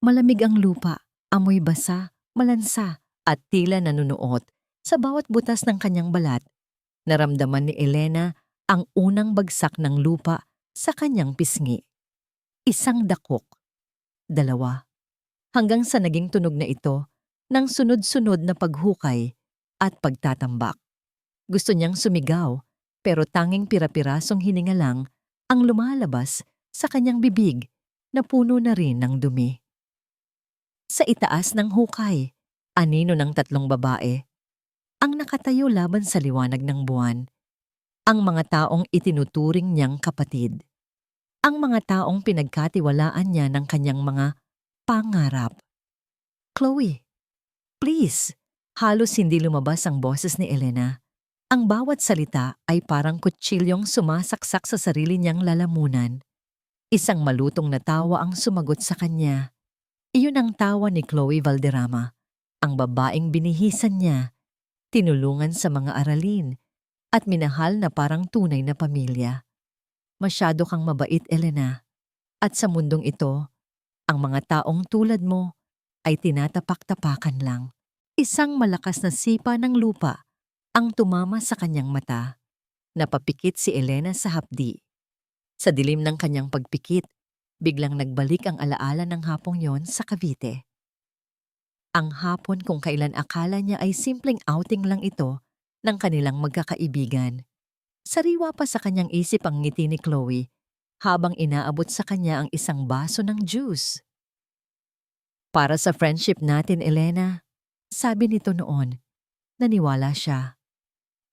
Malamig ang lupa, amoy basa, malansa, at tila nanunuot sa bawat butas ng kanyang balat. Naramdaman ni Elena ang unang bagsak ng lupa sa kanyang pisngi. Isang dakok, dalawa, hanggang sa naging tunog na ito ng sunod-sunod na paghukay at pagtatambak. Gusto niyang sumigaw, pero tanging pira-pirasong hininga lang ang lumalabas sa kanyang bibig na puno na rin ng dumi. Sa itaas ng hukay, anino ng tatlong babae ang nakatayo laban sa liwanag ng buwan, ang mga taong itinuturing niyang kapatid, ang mga taong pinagkatiwalaan niya ng kanyang mga pangarap. Chloe, please! Halos hindi lumabas ang boses ni Elena. Ang bawat salita ay parang kutsilyong sumasaksak sa sarili niyang lalamunan. Isang malutong na tawa ang sumagot sa kanya. Iyon ang tawa ni Chloe Valderrama, ang babaeng binihisan niya, tinulungan sa mga aralin, at minahal na parang tunay na pamilya. Masyado kang mabait, Elena. At sa mundong ito, ang mga taong tulad mo ay tinatapak-tapakan lang. Isang malakas na sipa ng lupa ang tumama sa kanyang mata. Napapikit si Elena sa hapdi. Sa dilim ng kanyang pagpikit, biglang nagbalik ang alaala ng hapong yon sa Cavite. Ang hapon kung kailan akala niya ay simpleng outing lang ito ng kanilang magkakaibigan. Sariwa pa sa kanyang isip ang ngiti ni Chloe habang inaabot sa kanya ang isang baso ng juice. Para sa friendship natin, Elena, sabi nito noon. Naniwala siya.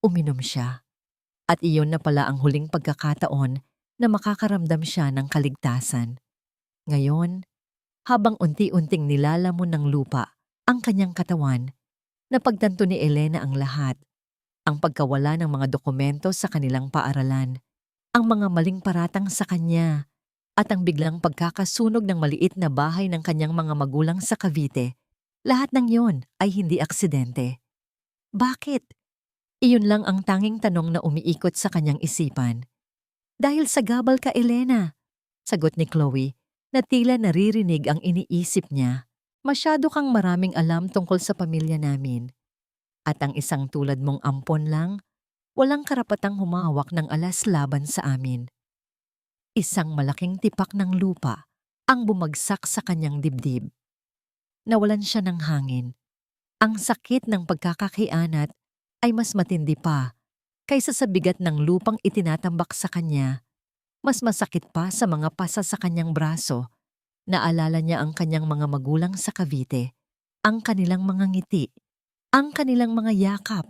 Uminom siya. At iyon na pala ang huling pagkakataon na makakaramdam siya ng kaligtasan. Ngayon, habang unti-unting nilalamon ng lupa ang kanyang katawan, napagtanto ni Elena ang lahat. Ang pagkawala ng mga dokumento sa kanilang paaralan, ang mga maling paratang sa kanya, at ang biglang pagkakasunog ng maliit na bahay ng kanyang mga magulang sa Cavite. Lahat ng yon ay hindi aksidente. Bakit? Iyon lang ang tanging tanong na umiikot sa kanyang isipan. Dahil sa gabal ka, Elena, sagot ni Chloe, na tila naririnig ang iniisip niya. Masyado kang maraming alam tungkol sa pamilya namin. At ang isang tulad mong ampon lang, walang karapatang humawak ng alas laban sa amin. Isang malaking tipak ng lupa ang bumagsak sa kanyang dibdib. Nawalan siya ng hangin. Ang sakit ng pagkakakianat ay mas matindi pa kaysa sa bigat ng lupang itinatambak sa kanya. Mas masakit pa sa mga pasa sa kanyang braso. Naalala niya ang kanyang mga magulang sa Cavite, ang kanilang mga ngiti, ang kanilang mga yakap.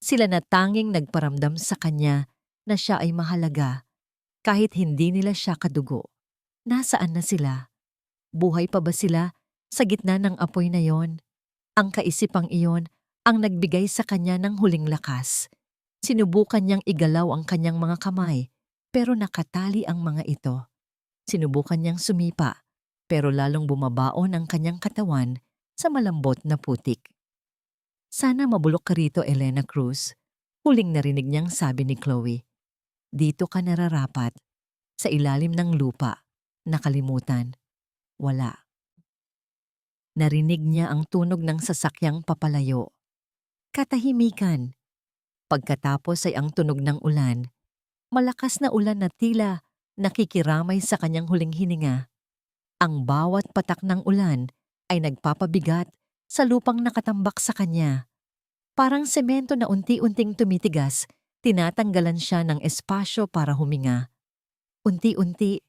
Sila na tanging nagparamdam sa kanya na siya ay mahalaga. Kahit hindi nila siya kadugo. Nasaan na sila? Buhay pa ba sila sa gitna ng apoy na yon? Ang kaisipang iyon ang nagbigay sa kanya ng huling lakas. Sinubukan niyang igalaw ang kanyang mga kamay, pero nakatali ang mga ito. Sinubukan niyang sumipa, pero lalong bumabaon ang kanyang katawan sa malambot na putik. Sana mabulok ka rito, Elena Cruz. Huling narinig niyang sabi ni Chloe. Dito ka nararapat, sa ilalim ng lupa, nakalimutan, wala. Narinig niya ang tunog ng sasakyang papalayo. Katahimikan. Pagkatapos ay ang tunog ng ulan, malakas na ulan na tila nakikiramay sa kanyang huling hininga. Ang bawat patak ng ulan ay nagpapabigat sa lupang nakatambak sa kanya. Parang semento na unti-unting tumitigas. Tinatanggalan siya ng espasyo para huminga. Unti-unti,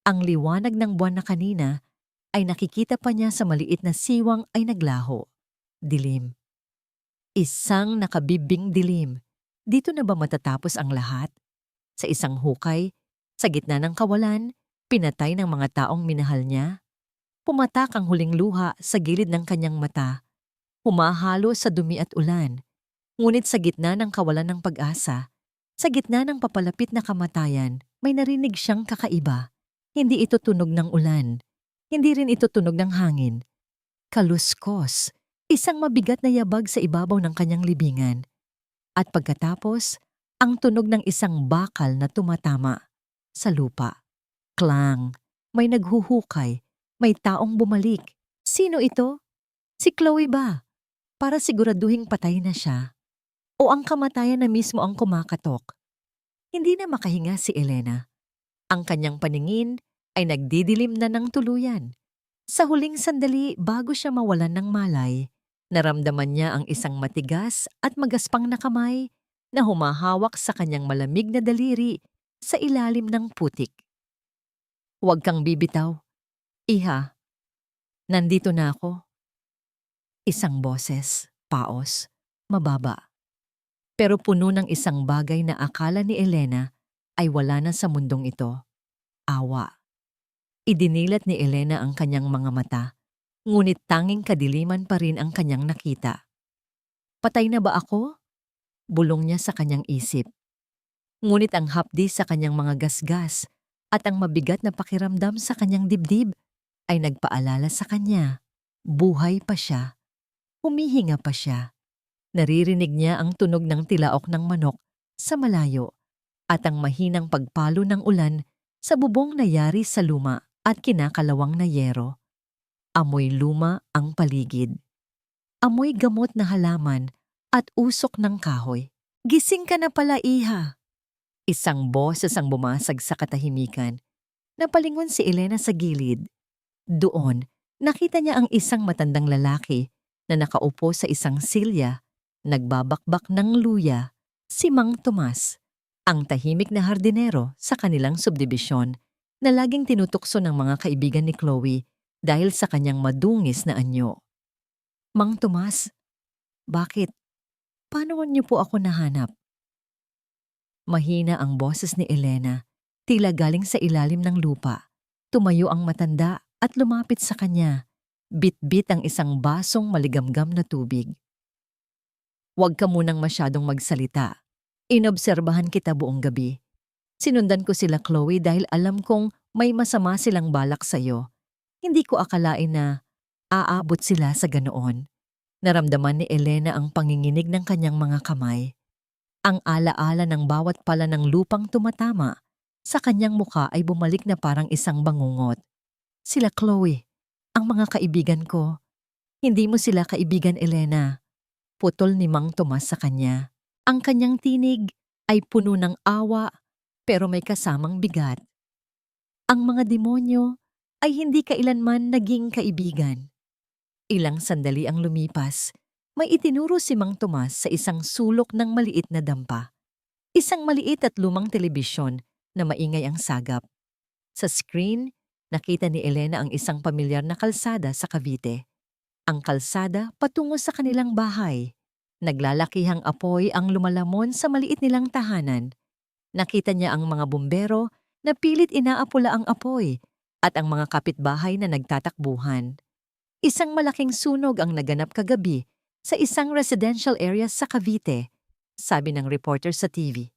ang liwanag ng buwan na kanina ay nakikita pa niya sa maliit na siwang ay naglaho. Dilim. Isang nakabibing dilim. Dito na ba matatapos ang lahat? Sa isang hukay, sa gitna ng kawalan, pinatay ng mga taong minahal niya. Pumatak ang huling luha sa gilid ng kanyang mata. Humahalo sa dumi at ulan. Ngunit sa gitna ng kawalan ng pag-asa, sa gitna ng papalapit na kamatayan, may narinig siyang kakaiba. Hindi ito tunog ng ulan. Hindi rin ito tunog ng hangin. Kaluskos, isang mabigat na yabag sa ibabaw ng kanyang libingan. At pagkatapos, ang tunog ng isang bakal na tumatama sa lupa. Klang, may naghuhukay, May taong bumalik. Sino ito? Si Chloe ba? Para siguraduhing patay na siya. O ang kamatayan na mismo ang kumakatok. Hindi na makahinga si Elena. Ang kanyang paningin ay nagdidilim na ng tuluyan. Sa huling sandali bago siya mawalan ng malay, naramdaman niya ang isang matigas at magaspang na kamay na humahawak sa kanyang malamig na daliri sa ilalim ng putik. Huwag kang bibitaw. Iha, nandito na ako. Isang boses, paos, mababa. Pero puno ng isang bagay na akala ni Elena ay wala na sa mundong ito. Awa. Idinilat ni Elena ang kanyang mga mata, ngunit tanging kadiliman pa rin ang kanyang nakita. Patay na ba ako? Bulong niya sa kanyang isip. Ngunit ang hapdi sa kanyang mga gasgas at ang mabigat na pakiramdam sa kanyang dibdib ay nagpaalala sa kanya. Buhay pa siya. Humihinga pa siya. Naririnig niya ang tunog ng tilaok ng manok sa malayo at ang mahinang pagpalo ng ulan sa bubong na yari sa luma at kinakalawang na yero. Amoy luma ang paligid. Amoy gamot na halaman at usok ng kahoy. Gising ka na pala, Iha. Isang boses ang bumasag sa katahimikan. Napalingon si Elena sa gilid. Doon, nakita niya ang isang matandang lalaki na nakaupo sa isang silya, nagbabakbak ng luya, si Mang Tomas, ang tahimik na hardinero sa kanilang subdibisyon na laging tinutukso ng mga kaibigan ni Chloe dahil sa kanyang madungis na anyo. Mang Tomas, bakit? Paano niyo po ako nahanap? Mahina ang boses ni Elena, tila galing sa ilalim ng lupa. Tumayo ang matanda at lumapit sa kanya. Bit-bit ang isang basong maligamgam na tubig. Huwag ka munang masyadong magsalita. Inobserbahan kita buong gabi. Sinundan ko sila, Chloe, dahil alam kong may masama silang balak sa'yo. Hindi ko akalain na aabot sila sa ganoon. Naramdaman ni Elena ang panginginig ng kanyang mga kamay. Ang alaala ng bawat pala ng lupang tumatama sa kanyang muka ay bumalik na parang isang bangungot. Sila, Chloe, ang mga kaibigan ko. Hindi mo sila kaibigan, Elena. Putol ni Mang Tomas sa kanya. Ang kanyang tinig ay puno ng awa pero may kasamang bigat. Ang mga demonyo ay hindi kailanman naging kaibigan. Ilang sandali ang lumipas, may itinuro si Mang Tomas sa isang sulok ng maliit na dampa. Isang maliit at lumang telebisyon na maingay ang sagap. Sa screen, nakita ni Elena ang isang pamilyar na kalsada sa Cavite. Ang kalsada patungo sa kanilang bahay. Naglalakihang apoy ang lumalamon sa maliit nilang tahanan. Nakita niya ang mga bumbero na pilit inaapula ang apoy at ang mga kapitbahay na nagtatakbuhan. Isang malaking sunog ang naganap kagabi sa isang residential area sa Cavite, sabi ng reporter sa TV.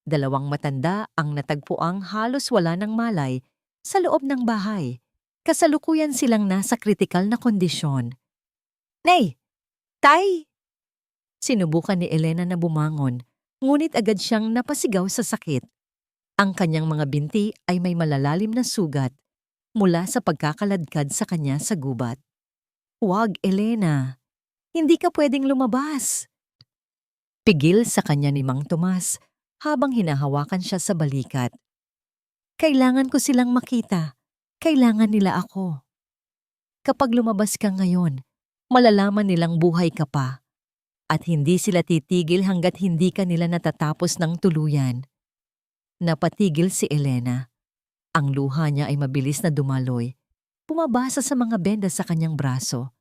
Dalawang matanda ang natagpuang halos wala ng malay sa loob ng bahay. Kasalukuyan silang nasa kritikal na kondisyon. Nay! Tay! Sinubukan ni Elena na bumangon, ngunit agad siyang napasigaw sa sakit. Ang kanyang mga binti ay may malalalim na sugat mula sa pagkakaladkad sa kanya sa gubat. Huwag, Elena. Hindi ka pwedeng lumabas. Pigil sa kanya ni Mang Tomas habang hinahawakan siya sa balikat. Kailangan ko silang makita. Kailangan nila ako. Kapag lumabas ka ngayon, malalaman nilang buhay ka pa. At hindi sila titigil hanggat hindi ka nila natatapos ng tuluyan. Napatigil si Elena. Ang luha niya ay mabilis na dumaloy. Pumabasa sa mga benda sa kanyang braso.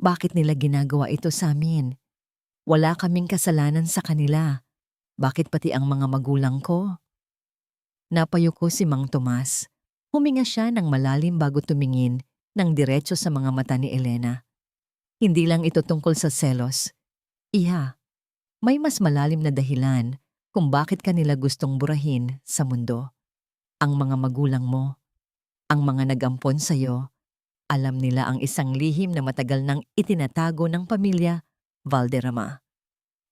Bakit nila ginagawa ito sa amin? Wala kaming kasalanan sa kanila. Bakit pati ang mga magulang ko? Napayuko si Mang Tomas. Huminga siya ng malalim bago tumingin ng diretso sa mga mata ni Elena. Hindi lang ito tungkol sa selos. Iha, may mas malalim na dahilan kung bakit kanila gustong burahin sa mundo. Ang mga magulang mo, ang mga nag-ampon sa'yo, alam nila ang isang lihim na matagal nang itinatago ng pamilya Valderrama.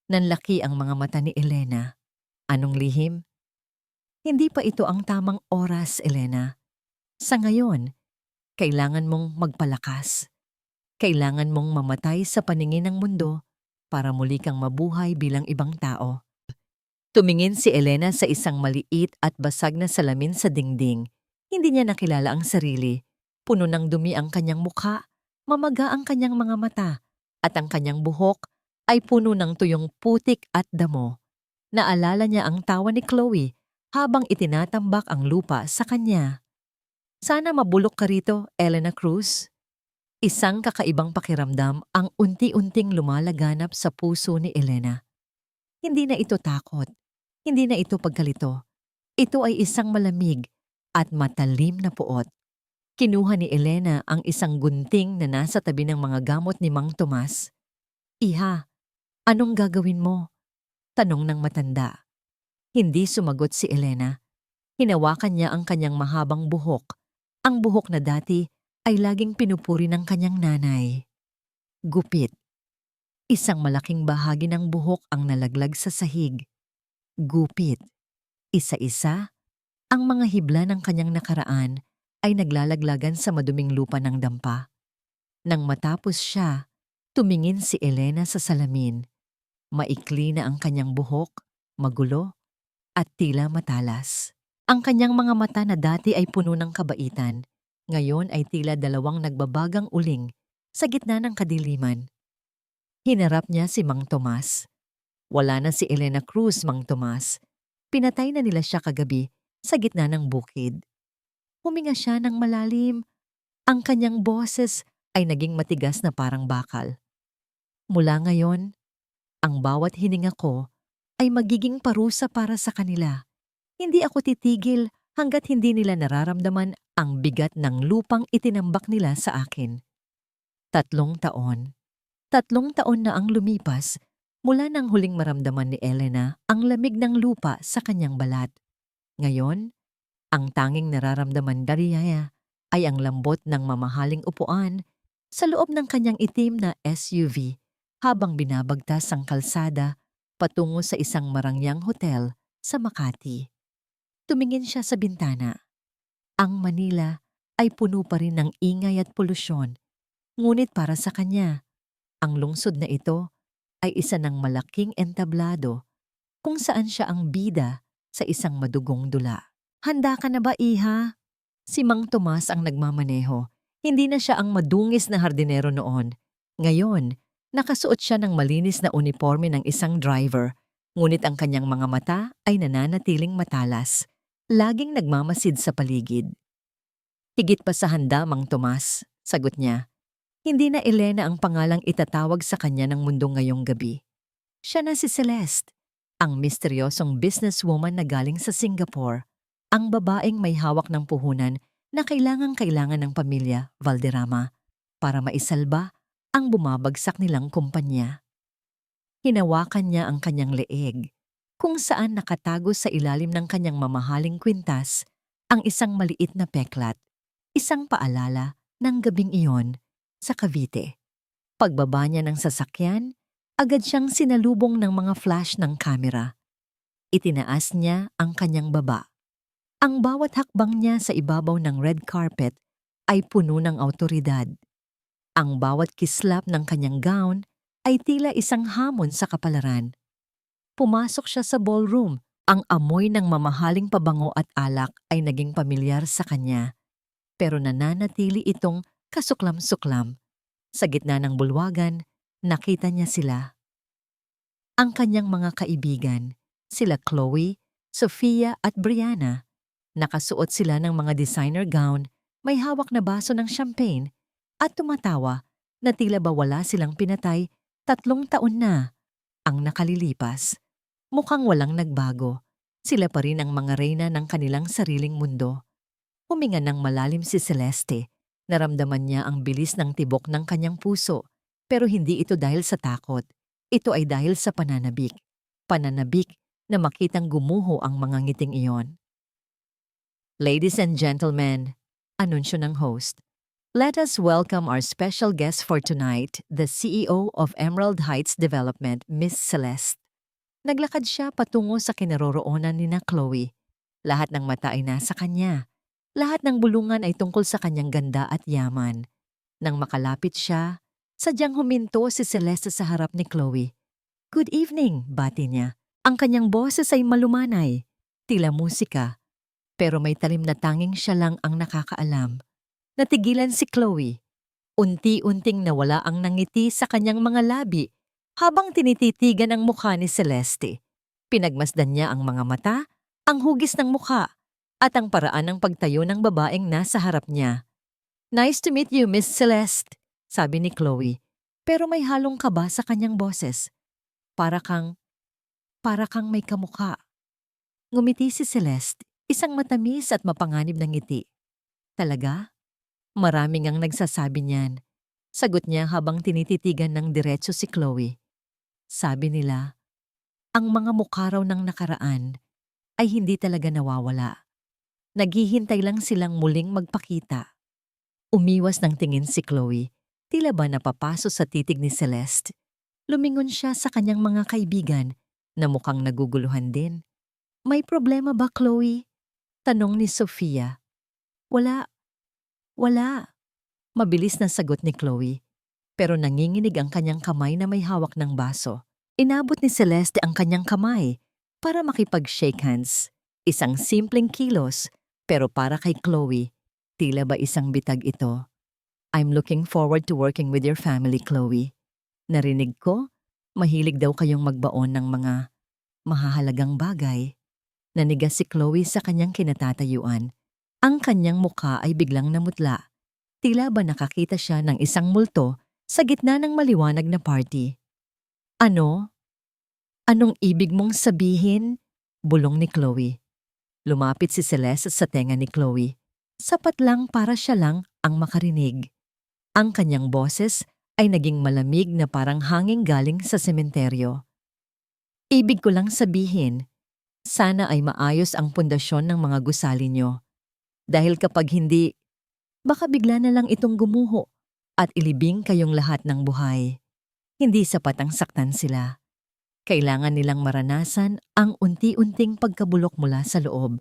Nanlaki ang mga mata ni Elena. Anong lihim? Hindi pa ito ang tamang oras, Elena. Sa ngayon, Kailangan mong magpalakas. Kailangan mong mamatay sa paningin ng mundo para muli kang mabuhay bilang ibang tao. Tumingin si Elena sa isang maliit at basag na salamin sa dingding. Hindi niya nakilala ang sarili. Puno ng dumi ang kanyang mukha, mamaga ang kanyang mga mata, at ang kanyang buhok ay puno ng tuyong putik at damo. Naalala niya ang tawa ni Chloe habang itinatambak ang lupa sa kanya. Sana mabulok ka rito, Elena Cruz. Isang kakaibang pakiramdam ang unti-unting lumalaganap sa puso ni Elena. Hindi na ito takot. Hindi na ito pagkalito. Ito ay isang malamig at matalim na puot. Kinuha ni Elena ang isang gunting na nasa tabi ng mga gamot ni Mang Tomas. Iha, anong gagawin mo? Tanong ng matanda. Hindi sumagot si Elena. Hinawakan niya ang kanyang mahabang buhok. Ang buhok na dati ay laging pinupuri ng kanyang nanay. Gupit. Isang malaking bahagi ng buhok ang nalaglag sa sahig. Gupit. Isa-isa, ang mga hibla ng kanyang nakaraan ay naglalaglagan sa maduming lupa ng dampa. Nang matapos siya, tumingin si Elena sa salamin. Maikli na ang kanyang buhok, magulo, at tila matalas. Ang kanyang mga mata na dati ay puno ng kabaitan, ngayon ay tila dalawang nagbabagang uling sa gitna ng kadiliman. Hinarap niya si Mang Tomas. Wala na si Elena Cruz, Mang Tomas. Pinatay na nila siya kagabi sa gitna ng bukid. Huminga siya ng malalim. Ang kanyang boses ay naging matigas na parang bakal. Mula ngayon, ang bawat hininga ko ay magiging parusa para sa kanila. Hindi ako titigil hanggat hindi nila nararamdaman ang bigat ng lupang itinambak nila sa akin. 3 taon. 3 taon na ang lumipas mula nang huling maramdaman ni Elena ang lamig ng lupa sa kanyang balat. Ngayon, ang tanging nararamdaman Dariaya ay ang lambot ng mamahaling upuan sa loob ng kanyang itim na SUV habang binabagtas ang kalsada patungo sa isang marangyang hotel sa Makati. Tumingin siya sa bintana. Ang Manila ay puno pa rin ng ingay at polusyon, ngunit para sa kanya, ang lungsod na ito ay isa ng malaking entablado kung saan siya ang bida sa isang madugong dula. Handa ka na ba, Iha? Si Mang Tomas ang nagmamaneho. Hindi na siya ang madungis na hardinero noon. Ngayon, nakasuot siya ng malinis na uniforme ng isang driver, ngunit ang kanyang mga mata ay nananatiling matalas. Laging nagmamasid sa paligid. Higit pa sa handa, Mang Tomas, sagot niya. Hindi na Elena ang pangalang itatawag sa kanya ng mundo ngayong gabi. Siya na si Celeste, ang misteryosong businesswoman na galing sa Singapore, ang babaeng may hawak ng puhunan na kailangang-kailangan ng pamilya Valderrama para maisalba ang bumabagsak nilang kumpanya. Hinawakan niya ang kanyang leeg, kung saan nakatago sa ilalim ng kanyang mamahaling kwintas ang isang maliit na peklat, isang paalala ng gabing iyon sa Cavite. Pagbaba niya ng sasakyan, agad siyang sinalubong ng mga flash ng kamera. Itinaas niya ang kanyang baba. Ang bawat hakbang niya sa ibabaw ng red carpet ay puno ng awtoridad. Ang bawat kislap ng kanyang gown ay tila isang hamon sa kapalaran. Pumasok siya sa ballroom. Ang amoy ng mamahaling pabango at alak ay naging pamilyar sa kanya. Pero nananatili itong kasuklam-suklam. Sa gitna ng bulwagan, nakita niya sila. Ang kanyang mga kaibigan, sila Chloe, Sofia at Brianna. Nakasuot sila ng mga designer gown, may hawak na baso ng champagne, at tumatawa na tila ba wala silang pinatay 3 taon na ang nakalilipas. Mukhang walang nagbago. Sila pa rin ang mga reyna ng kanilang sariling mundo. Huminga ng malalim si Celeste. Naramdaman niya ang bilis ng tibok ng kanyang puso. Pero hindi ito dahil sa takot. Ito ay dahil sa pananabik. Pananabik na makitang gumuho ang mga ngiting iyon. Ladies and gentlemen, anunsyo ng host. Let us welcome our special guest for tonight, the CEO of Emerald Heights Development, Miss Celeste. Naglakad siya patungo sa kinaroroonan ni na Chloe. Lahat ng mata ay nasa kanya. Lahat ng bulungan ay tungkol sa kanyang ganda at yaman. Nang makalapit siya, sadyang huminto si Celeste sa harap ni Chloe. "Good evening," bati niya. Ang kanyang boses ay malumanay, tila musika, pero may talim na tanging siya lang ang nakakaalam. Natigilan si Chloe. Unti-unting nawala ang nangiti sa kanyang mga labi habang tinititigan ang mukha ni Celeste. Pinagmasdan niya ang mga mata, ang hugis ng mukha, at ang paraan ng pagtayo ng babaeng nasa harap niya. "Nice to meet you, Miss Celeste," sabi ni Chloe, pero may halong kaba sa kanyang boses. Para kang, para kang may kamukha. Ngumiti si Celeste, isang matamis at mapanganib na ngiti. "Talaga? Maraming ang nagsasabi niyan," sagot niya habang tinititigan ng diretso si Chloe. "Sabi nila, ang mga mukha raw ng nakaraan ay hindi talaga nawawala. Naghihintay lang silang muling magpakita." Umiwas ng tingin si Chloe, tila ba napapaso sa titig ni Celeste. Lumingon siya sa kanyang mga kaibigan na mukhang naguguluhan din. "May problema ba, Chloe?" tanong ni Sofia. Wala, wala." Mabilis na sagot ni Chloe, pero nanginginig ang kanyang kamay na may hawak ng baso. Inabot ni Celeste ang kanyang kamay para makipag-shake hands. Isang simpleng kilos, pero para kay Chloe, tila ba isang bitag ito. "I'm looking forward to working with your family, Chloe. Narinig ko, mahilig daw kayong magbaon ng mga mahahalagang bagay." Nanigas si Chloe sa kanyang kinatatayuan. Ang kanyang mukha ay biglang namutla. Tila ba nakakita siya ng isang multo sa gitna ng maliwanag na party. "Ano? Anong ibig mong sabihin?" bulong ni Chloe. Lumapit si Celeste sa tenga ni Chloe. Sapat lang para siya lang ang makarinig. Ang kanyang boses ay naging malamig na parang hanging galing sa sementeryo. "Ibig ko lang sabihin, sana ay maayos ang pundasyon ng mga gusali niyo. Dahil kapag hindi, baka bigla na lang itong gumuho at ilibing kayong lahat ng buhay. Hindi sapat ang saktan sila. Kailangan nilang maranasan ang unti-unting pagkabulok mula sa loob,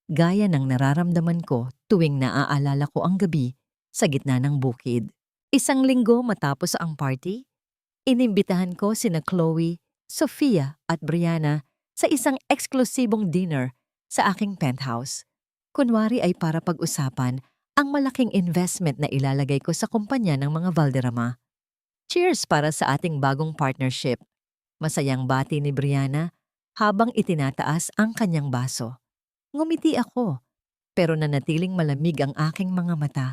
gaya ng nararamdaman ko tuwing naaalala ko ang gabi sa gitna ng bukid." Isang linggo matapos ang party, inimbitahan ko sina Chloe, Sofia at Brianna sa isang eksklusibong dinner sa aking penthouse. Kunwari ay para pag-usapan ang malaking investment na ilalagay ko sa kumpanya ng mga Valderrama. "Cheers para sa ating bagong partnership," masayang bati ni Brianna habang itinataas ang kanyang baso. Ngumiti ako, pero nanatiling malamig ang aking mga mata.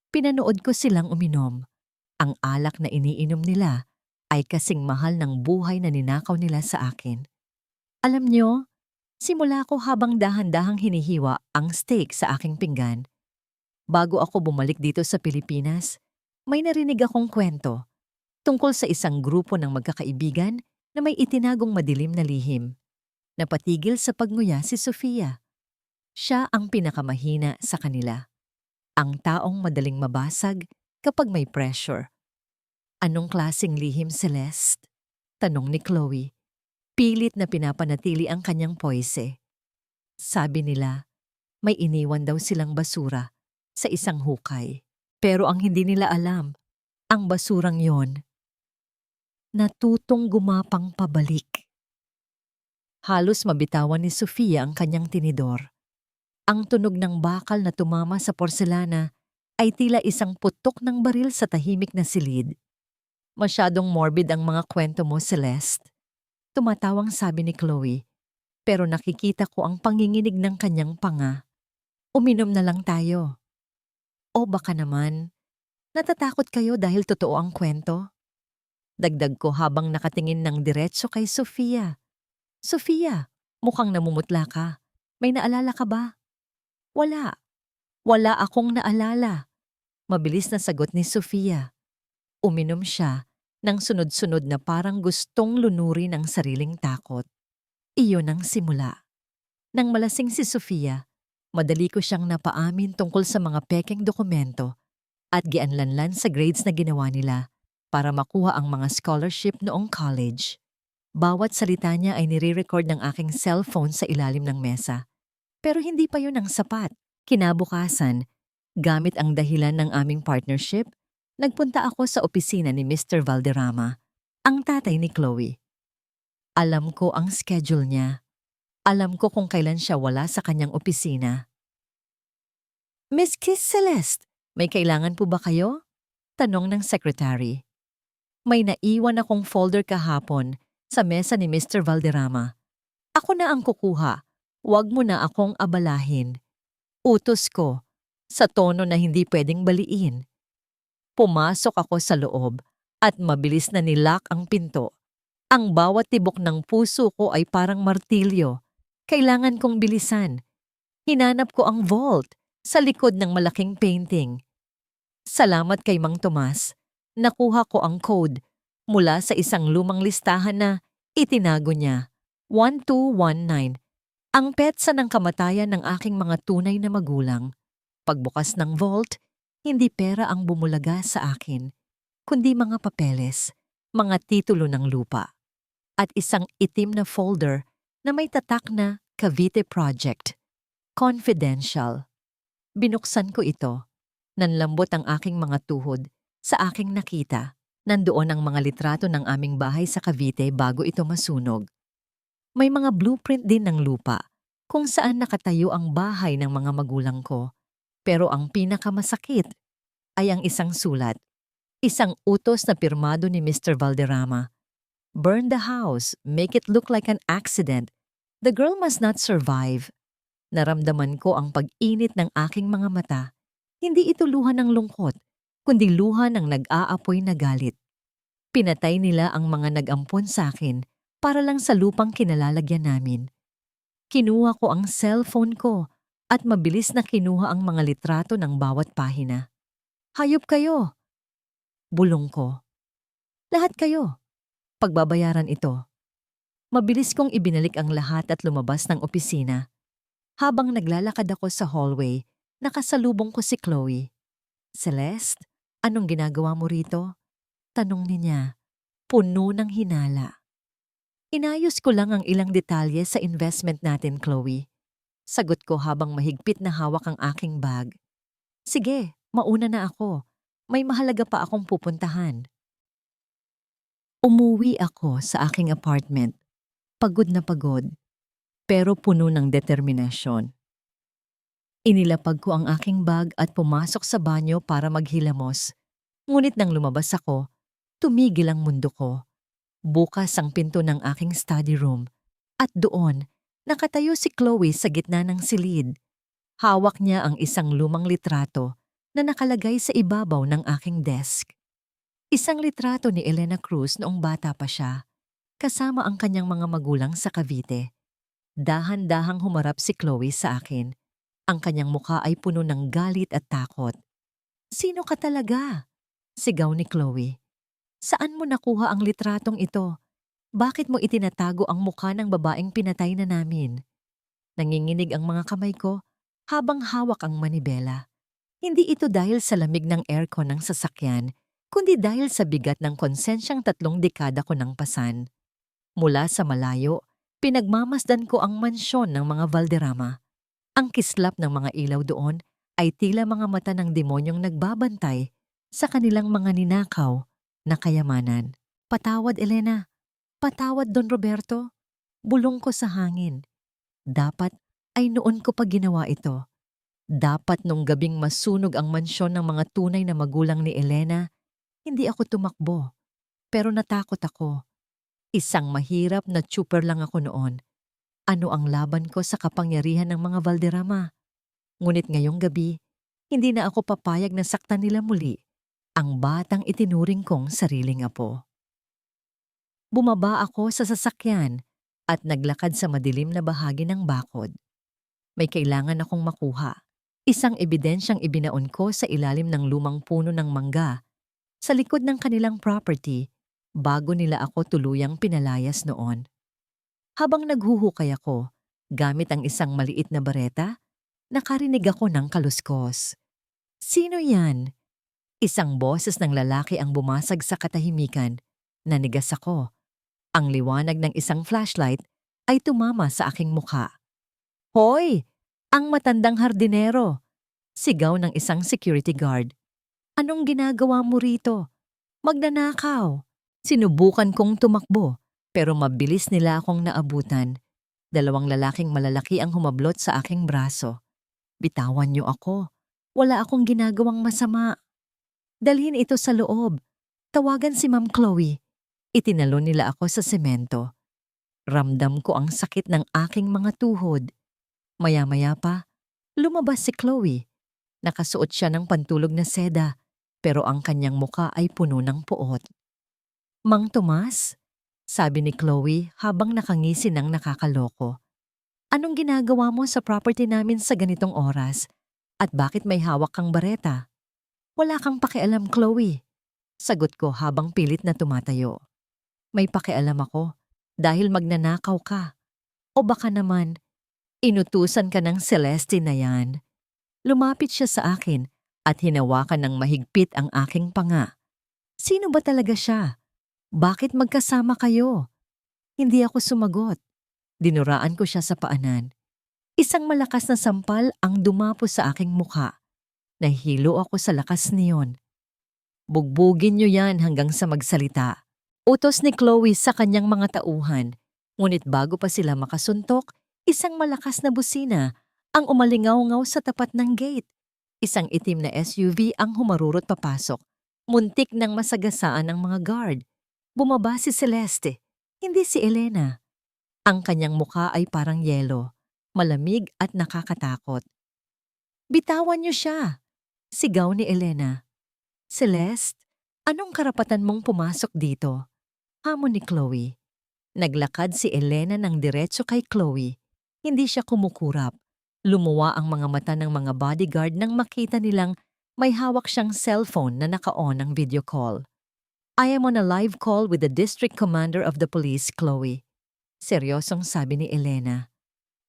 Pinanood ko silang uminom. Ang alak na iniinom nila ay kasing mahal ng buhay na ninakaw nila sa akin. Alam nyo, simula ko habang dahan-dahang hinihiwa ang steak sa aking pinggan. Bago ako bumalik dito sa Pilipinas, may narinig akong kwento tungkol sa isang grupo ng magkakaibigan na may itinagong madilim na lihim. Napatigil sa pagnguya si Sofia. Siya ang pinakamahina sa kanila. Ang taong madaling mabasag kapag may pressure. "Anong klaseng lihim, Celeste?" tanong ni Chloe. Pilit na pinapanatili ang kanyang poise. "Sabi nila, may iniwan daw silang basura sa isang hukay. Pero ang hindi nila alam, ang basurang yon, natutong gumapang pabalik." Halos mabitawan ni Sofia ang kanyang tinidor. Ang tunog ng bakal na tumama sa porselana ay tila isang putok ng baril sa tahimik na silid. "Masyadong morbid ang mga kwento mo, Celeste," tumatawang sabi ni Chloe, pero nakikita ko ang panginginig ng kanyang panga. "Uminom na lang tayo." "O baka naman, natatakot kayo dahil totoo ang kwento?" Dagdag ko habang nakatingin ng diretso kay Sofia. "Sofia, mukhang namumutla ka. May naalala ka ba?" "Wala. Wala akong naalala," mabilis na sagot ni Sofia. Uminom siya ng sunod-sunod na parang gustong lunurin ang sariling takot. Iyon ang simula. Nang malasing si Sofia, madali ko siyang napaamin tungkol sa mga pekeng dokumento at gianlanlan sa grades na ginawa nila para makuha ang mga scholarship noong college. Bawat salita niya ay nire-record ng aking cellphone sa ilalim ng mesa. Pero hindi pa yun ang sapat. Kinabukasan, gamit ang dahilan ng aming partnership, nagpunta ako sa opisina ni Mr. Valderrama, ang tatay ni Chloe. Alam ko ang schedule niya. Alam ko kung kailan siya wala sa kanyang opisina. Miss Kiss Celeste, may kailangan po ba kayo? Tanong ng secretary. May naiwan akong folder kahapon sa mesa ni Mr. Valderrama. Ako na ang kukuha. Huwag mo na akong abalahin. Utos ko, sa tono na hindi pwedeng baliin. Pumasok ako sa loob at mabilis na nilock ang pinto. Ang bawat tibok ng puso ko ay parang martilyo. Kailangan kong bilisan. Hinanap ko ang vault sa likod ng malaking painting. Salamat kay Mang Tomas. Nakuha ko ang code mula sa isang lumang listahan na itinago niya. 1219. Ang petsa ng kamatayan ng aking mga tunay na magulang. Pagbukas ng vault, hindi pera ang bumulaga sa akin, kundi mga papeles, mga titulo ng lupa, at isang itim na folder na may tatak na Cavite Project. Confidential. Binuksan ko ito. Nanlambot ang aking mga tuhod sa aking nakita. Nandoon ang mga litrato ng aming bahay sa Cavite bago ito masunog. May mga blueprint din ng lupa kung saan nakatayo ang bahay ng mga magulang ko. Pero ang pinakamasakit ay ang isang sulat. Isang utos na pirmado ni Mr. Valderrama. Burn the house, make it look like an accident. The girl must not survive. Naramdaman ko ang pag-init ng aking mga mata. Hindi ito luha ng lungkot, kundi luha ng nag-aapoy na galit. Pinatay nila ang mga nag-ampon sa akin para lang sa lupang kinalalagyan namin. Kinuha ko ang cellphone ko at mabilis na kinuha ang mga litrato ng bawat pahina. Hayop kayo! Bulong ko. Lahat kayo. Pagbabayaran ito. Mabilis kong ibinalik ang lahat at lumabas ng opisina. Habang naglalakad ako sa hallway, nakasalubong ko si Chloe. Celeste, anong ginagawa mo rito? Tanong niya, puno ng hinala. Inayos ko lang ang ilang detalye sa investment natin, Chloe. Sagot ko habang mahigpit na hawak ang aking bag. Sige, mauna na ako. May mahalaga pa akong pupuntahan. Umuwi ako sa aking apartment. Pagod na pagod, pero puno ng determinasyon. Inilapag ko ang aking bag at pumasok sa banyo para maghilamos. Ngunit nang lumabas ako, tumigil ang mundo ko. Bukas ang pinto ng aking study room at doon, nakatayo si Chloe sa gitna ng silid. Hawak niya ang isang lumang litrato na nakalagay sa ibabaw ng aking desk. Isang litrato ni Elena Cruz noong bata pa siya, kasama ang kanyang mga magulang sa Cavite. Dahan-dahang humarap si Chloe sa akin. Ang kanyang mukha ay puno ng galit at takot. Sino ka talaga? Sigaw ni Chloe. Saan mo nakuha ang litratong ito? Bakit mo itinatago ang mukha ng babaeng pinatay na namin? Nanginginig ang mga kamay ko habang hawak ang manibela. Hindi ito dahil sa lamig ng aircon ng sasakyan, kundi dahil sa bigat ng konsensyang 3 dekada ko ng pasan. Mula sa malayo, pinagmamasdan ko ang mansyon ng mga Valderrama. Ang kislap ng mga ilaw doon ay tila mga mata ng demonyong nagbabantay sa kanilang mga ninakaw na kayamanan. Patawad, Elena. Patawad, Don Roberto. Bulong ko sa hangin. Dapat ay noon ko pa ginawa ito. Dapat nung gabing masunog ang mansyon ng mga tunay na magulang ni Elena, hindi ako tumakbo. Pero natakot ako. Isang mahirap na tsuper lang ako noon. Ano ang laban ko sa kapangyarihan ng mga Valderrama? Ngunit ngayong gabi, hindi na ako papayag na saktan nila muli ang batang itinuring kong sariling apo. Bumaba ako sa sasakyan at naglakad sa madilim na bahagi ng bakod. May kailangan akong makuha. Isang ebidensyang ibinaon ko sa ilalim ng lumang puno ng mangga sa likod ng kanilang property bago nila ako tuluyang pinalayas noon. Habang naghuhukay ako, gamit ang isang maliit na bareta, nakarinig ako ng kaluskos. Sino yan? Isang boses ng lalaki ang bumasag sa katahimikan. Nanigas ako. Ang liwanag ng isang flashlight ay tumama sa aking mukha. Hoy! Ang matandang hardinero, sigaw ng isang security guard. Anong ginagawa mo rito? Magnanakaw. Sinubukan kong tumakbo, pero mabilis nila akong naabutan. Dalawang lalaking malalaki ang humablot sa aking braso. Bitawan niyo ako. Wala akong ginagawang masama. Dalhin ito sa loob. Tawagan si Ma'am Chloe. Itinalon nila ako sa semento. Ramdam ko ang sakit ng aking mga tuhod. Maya-maya pa, lumabas si Chloe. Nakasuot siya ng pantulog na seda, pero ang kanyang muka ay puno ng puot. Mang Tomas? Sabi ni Chloe habang nakangisi ng nakakaloko. Anong ginagawa mo sa property namin sa ganitong oras? At bakit may hawak kang bareta? Wala kang pakialam, Chloe. Sagot ko habang pilit na tumatayo. May pakialam ako dahil magnanakaw ka. O baka naman, inutusan ka ng Celeste na yan. Lumapit siya sa akin at hinawakan ng mahigpit ang aking panga. Sino ba talaga siya? Bakit magkasama kayo? Hindi ako sumagot. Dinuraan ko siya sa paanan. Isang malakas na sampal ang dumapo sa aking mukha. Nahilo ako sa lakas niyon. Bugbugin niyo yan hanggang sa magsalita. Utos ni Chloe sa kanyang mga tauhan. Ngunit bago pa sila makasuntok, isang malakas na busina ang umalingaw-ngaw sa tapat ng gate. Isang itim na SUV ang humarurot papasok. Muntik nang masagasaan ang mga guard. Bumaba si Celeste, hindi si Elena. Ang kanyang mukha ay parang yelo, malamig at nakakatakot. Bitawan niyo siya, sigaw ni Elena. Celeste, anong karapatan mong pumasok dito? Hamon ni Chloe. Naglakad si Elena ng diretso kay Chloe. Hindi siya kumukurap. Lumuwa ang mga mata ng mga bodyguard nang makita nilang may hawak siyang cellphone na naka-on ng video call. I am on a live call with the district commander of the police, Chloe. Seryosong sabi ni Elena.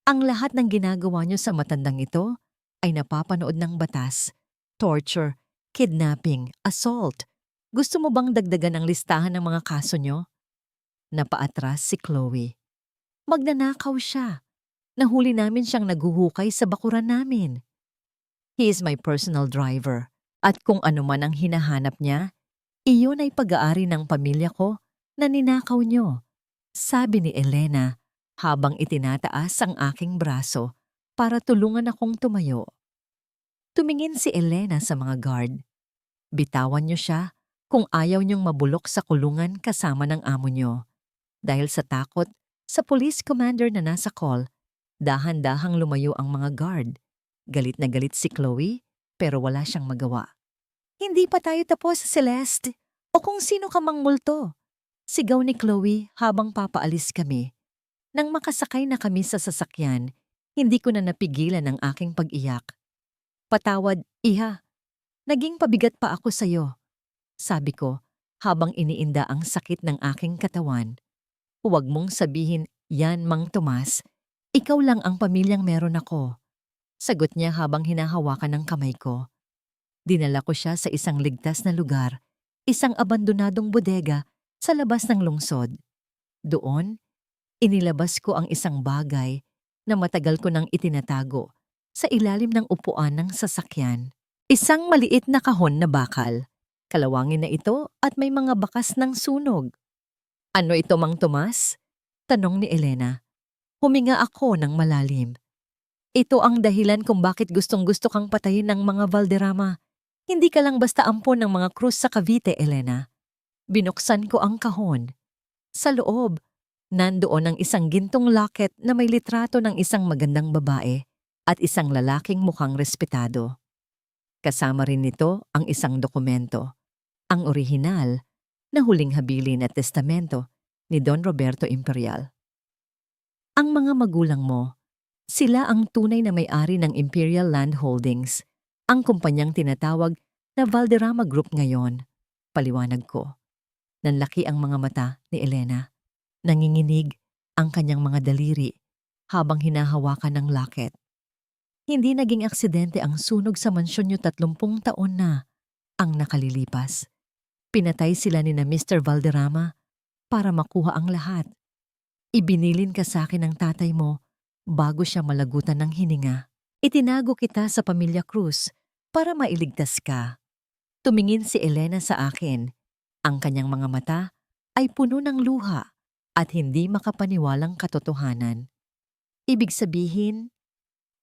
Ang lahat ng ginagawa niyo sa matandang ito ay napapanood ng batas. Torture, kidnapping, assault. Gusto mo bang dagdagan ang listahan ng mga kaso niyo? Napaatras si Chloe. Magnanakaw siya. Nahuli namin siyang naghuhukay sa bakuran namin. He is my personal driver. At kung ano man ang hinahanap niya, iyon ay pag-aari ng pamilya ko na ninakaw niyo. Sabi ni Elena habang itinataas ang aking braso para tulungan akong tumayo. Tumingin si Elena sa mga guard. Bitawan niyo siya kung ayaw niyong mabulok sa kulungan kasama ng amo niyo. Dahil sa takot sa police commander na nasa call, dahan-dahang lumayo ang mga guard. Galit na galit si Chloe pero wala siyang magawa. Hindi pa tayo tapos, Celeste, o kung sino ka mang multo. Sigaw ni Chloe habang papaalis kami. Nang makasakay na kami sa sasakyan, hindi ko na napigilan ang aking pag-iyak. Patawad, iha. Naging pabigat pa ako sa'yo. Sabi ko, habang iniinda ang sakit ng aking katawan. Huwag mong sabihin, yan Mang Tomas. Ikaw lang ang pamilyang meron ako. Sagot niya habang hinahawakan ng kamay ko. Dinala ko siya sa isang ligtas na lugar, isang abandonadong bodega sa labas ng lungsod. Doon, inilabas ko ang isang bagay na matagal ko nang itinatago sa ilalim ng upuan ng sasakyan. Isang maliit na kahon na bakal. Kalawangin na ito at may mga bakas ng sunog. Ano ito, Mang Tomas? Tanong ni Elena. Huminga ako ng malalim. Ito ang dahilan kung bakit gustong-gusto kang patayin ng mga Valderrama. Hindi ka lang basta ampon ng mga krus sa Cavite, Elena. Binuksan ko ang kahon. Sa loob, nandoon ang isang gintong locket na may litrato ng isang magandang babae at isang lalaking mukhang respetado. Kasama rin nito ang isang dokumento, ang orihinal na huling habilin at testamento ni Don Roberto Imperial. Ang mga magulang mo, sila ang tunay na may-ari ng Imperial Land Holdings, ang kumpanyang tinatawag na Valderrama Group ngayon, paliwanag ko. Nanlaki ang mga mata ni Elena. Nanginginig ang kanyang mga daliri habang hinahawakan ng locket. Hindi naging aksidente ang sunog sa mansyon niyo 30 taon na ang nakalilipas. Pinatay sila ni na Mr. Valderrama para makuha ang lahat. Ibinilin ka sa akin ng tatay mo bago siya malagutan ng hininga. Itinago kita sa Pamilya Cruz para mailigtas ka. Tumingin si Elena sa akin. Ang kanyang mga mata ay puno ng luha at hindi makapaniwalang katotohanan. Ibig sabihin,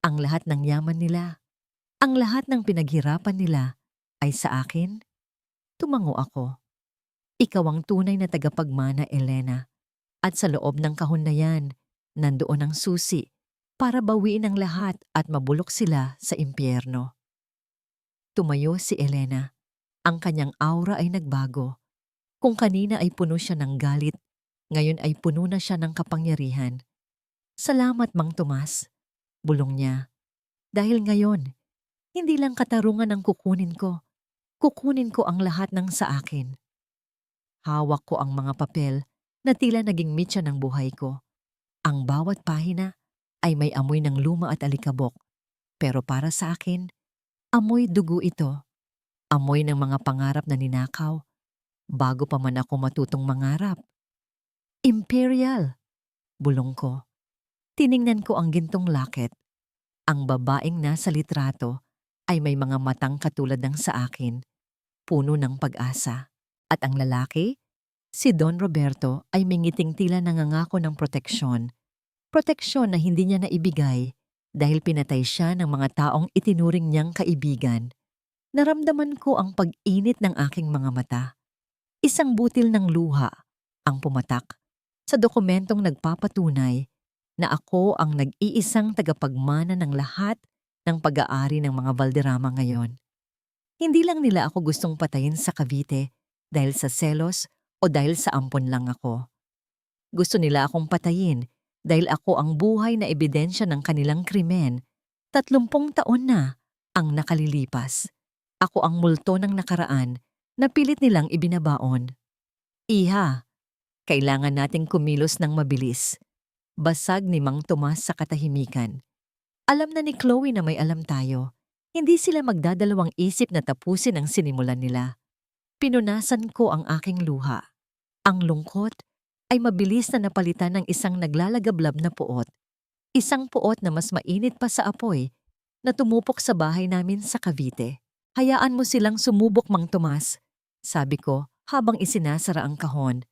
ang lahat ng yaman nila, ang lahat ng pinaghirapan nila ay sa akin? Tumango ako. Ikaw ang tunay na tagapagmana, Elena. At sa loob ng kahon na yan, nandoon ang susi para bawiin ang lahat at mabulok sila sa impyerno. Tumayo si Elena. Ang kanyang aura ay nagbago. Kung kanina ay puno siya ng galit, ngayon ay puno na siya ng kapangyarihan. Salamat, Mang Tomas. Bulong niya. Dahil ngayon, hindi lang katarungan ang kukunin ko. Kukunin ko ang lahat ng sa akin. Hawak ko ang mga papel na tila naging mitya ng buhay ko. Ang bawat pahina ay may amoy ng luma at alikabok. Pero para sa akin, amoy dugo ito. Amoy ng mga pangarap na ninakaw bago pa man ako matutong mangarap. Imperial! Bulong ko. Tiningnan ko ang gintong locket. Ang babaeng nasa litrato ay may mga matang katulad ng sa akin, puno ng pag-asa. At ang lalaki, si Don Roberto, ay may ngiting tila nangangako ng proteksyon. Proteksyon na hindi niya naibigay dahil pinatay siya ng mga taong itinuring niyang kaibigan. Naramdaman ko ang pag-init ng aking mga mata. Isang butil ng luha ang pumatak sa dokumentong nagpapatunay na ako ang nag-iisang tagapagmana ng lahat ng pag-aari ng mga Valderrama ngayon. Hindi lang nila ako gustong patayin sa Cavite dahil sa selos o dahil sa ampon lang ako. Gusto nila akong patayin dahil ako ang buhay na ebidensya ng kanilang krimen. 30 taon na ang nakalilipas. Ako ang multo ng nakaraan na pilit nilang ibinabaon. Iha, kailangan nating kumilos ng mabilis. Basag ni Mang Tomas sa katahimikan. Alam na ni Chloe na may alam tayo. Hindi sila magdadalawang isip na tapusin ang sinimulan nila. Pinunasan ko ang aking luha. Ang lungkot ay mabilis na napalitan ng isang naglalagablab na puot. Isang puot na mas mainit pa sa apoy na tumupok sa bahay namin sa Cavite. Hayaan mo silang sumubok, Mang Tomas, sabi ko habang isinasara ang kahon.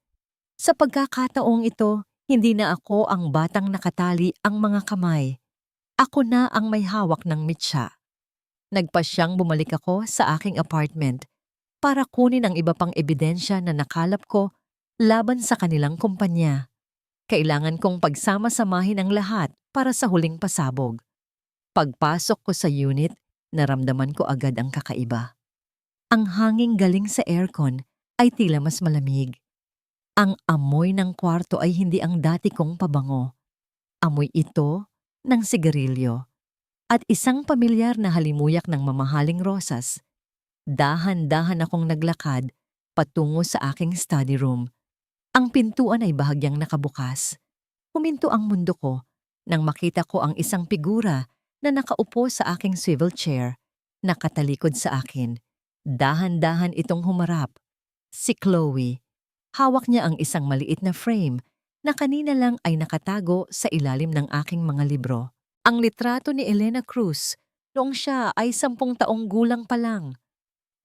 Sa pagkakataong ito, hindi na ako ang batang nakatali ang mga kamay. Ako na ang may hawak ng mitsa. Nagpasyang bumalik ako sa aking apartment para kunin ang iba pang ebidensya na nakalap ko laban sa kanilang kumpanya. Kailangan kong pagsama-samahin ang lahat para sa huling pasabog. Pagpasok ko sa unit, naramdaman ko agad ang kakaiba. Ang hanging galing sa aircon ay tila mas malamig. Ang amoy ng kwarto ay hindi ang dati kong pabango. Amoy ito ng sigarilyo at isang pamilyar na halimuyak ng mamahaling rosas. Dahan-dahan akong naglakad patungo sa aking study room. Ang pintuan ay bahagyang nakabukas. Huminto ang mundo ko nang makita ko ang isang figura na nakaupo sa aking swivel chair, nakatalikod sa akin. Dahan-dahan itong humarap. Si Chloe. Hawak niya ang isang maliit na frame na kanina lang ay nakatago sa ilalim ng aking mga libro. Ang litrato ni Elena Cruz noong siya ay 10 taong gulang pa lang.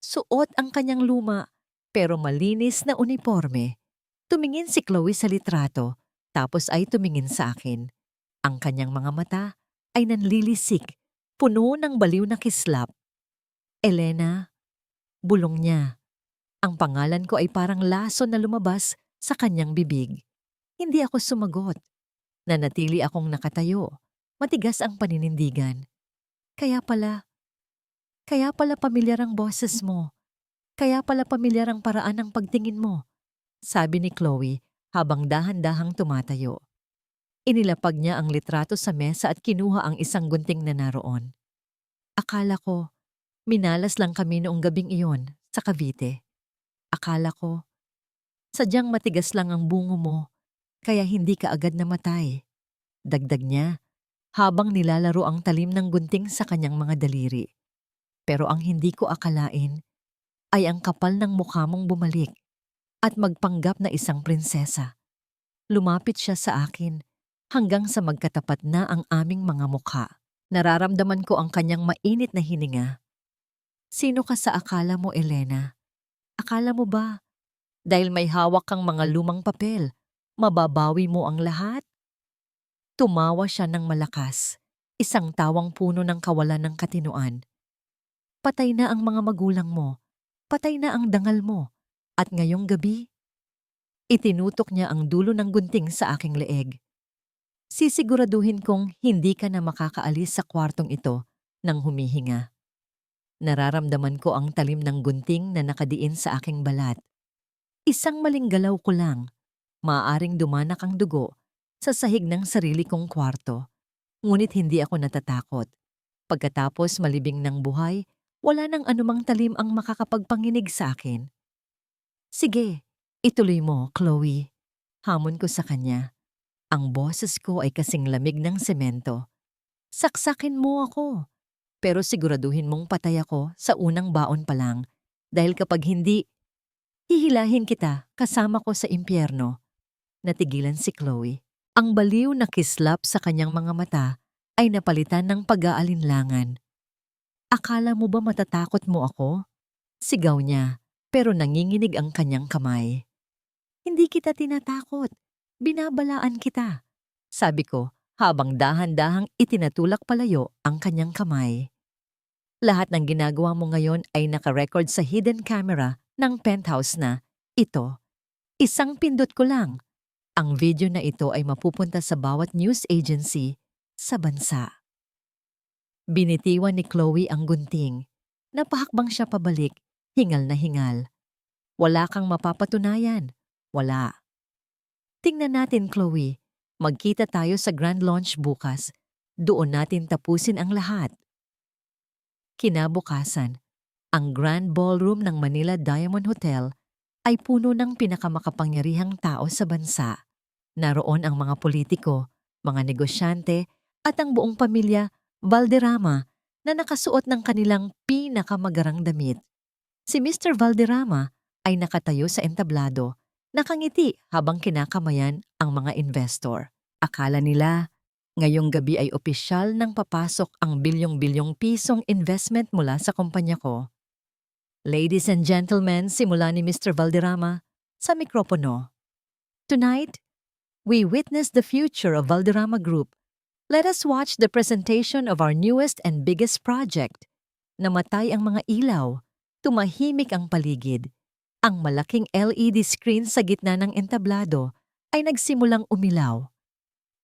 Suot ang kanyang luma pero malinis na uniforme. Tumingin si Chloe sa litrato tapos ay tumingin sa akin. Ang kanyang mga mata ay nanlilisik, puno ng baliw na kislap. Elena, bulong niya. Ang pangalan ko ay parang lason na lumabas sa kanyang bibig. Hindi ako sumagot. Nanatili akong nakatayo. Matigas ang paninindigan. Kaya pala pamilyar ang boses mo. Kaya pala pamilyar ang paraan ng pagtingin mo, sabi ni Chloe habang dahan-dahang tumatayo. Inilapag niya ang litrato sa mesa at kinuha ang isang gunting na naroon. Akala ko, minalas lang kami noong gabing iyon sa Cavite. Akala ko, sadyang matigas lang ang bungo mo, kaya hindi ka agad namatay. Dagdag niya, habang nilalaro ang talim ng gunting sa kanyang mga daliri. Pero ang hindi ko akalain ay ang kapal ng mukha mong bumalik at magpanggap na isang prinsesa. Lumapit siya sa akin hanggang sa magkatapat na ang aming mga mukha. Nararamdaman ko ang kanyang mainit na hininga. Sino ka sa akala mo, Elena? Akala mo ba, dahil may hawak kang mga lumang papel, mababawi mo ang lahat? Tumawa siya ng malakas, isang tawang puno ng kawalan ng katinuan. Patay na ang mga magulang mo, patay na ang dangal mo, at ngayong gabi, itinutok niya ang dulo ng gunting sa aking leeg. Sisiguraduhin kong hindi ka na makakaalis sa kwartong ito nang humihinga. Nararamdaman ko ang talim ng gunting na nakadiin sa aking balat. Isang maling galaw ko lang, maaaring dumanak ang dugo sa sahig ng sarili kong kwarto. Ngunit hindi ako natatakot. Pagkatapos malibing ng buhay, wala nang anumang talim ang makakapagpanginig sa akin. Sige, ituloy mo, Chloe. Hamon ko sa kanya. Ang boses ko ay kasing lamig ng semento. Saksakin mo ako, pero siguraduhin mong patay ako sa unang baon pa lang dahil kapag hindi, hihilahin kita kasama ko sa impyerno. Natigilan si Chloe. Ang baliw na kislap sa kanyang mga mata ay napalitan ng pag-aalinlangan. Akala mo ba matatakot mo ako? Sigaw niya, pero nanginginig ang kanyang kamay. Hindi kita tinatakot. Binabalaan kita, sabi ko habang dahan-dahang itinatulak palayo ang kanyang kamay. Lahat ng ginagawa mo ngayon ay nakarecord sa hidden camera ng penthouse na ito. Isang pindot ko lang. Ang video na ito ay mapupunta sa bawat news agency sa bansa. Binitiwan ni Chloe ang gunting. Napahakbang siya pabalik, hingal na hingal. Wala kang mapapatunayan. Wala. Tingnan natin, Chloe. Magkita tayo sa grand launch bukas. Doon natin tapusin ang lahat. Kinabukasan, ang Grand Ballroom ng Manila Diamond Hotel ay puno ng pinakamakapangyarihang tao sa bansa. Naroon ang mga politiko, mga negosyante at ang buong pamilya Valderrama na nakasuot ng kanilang pinakamagarang damit. Si Mr. Valderrama ay nakatayo sa entablado, nakangiti habang kinakamayan ang mga investor. Akala nila, ngayong gabi ay opisyal nang papasok ang bilyong-bilyong pisong investment mula sa kumpanya ko. Ladies and gentlemen, simula ni Mr. Valderrama sa mikropono. Tonight, we witness the future of Valderrama Group. Let us watch the presentation of our newest and biggest project. Namatay ang mga ilaw, tumahimik ang paligid. Ang malaking LED screen sa gitna ng entablado ay nagsimulang umilaw.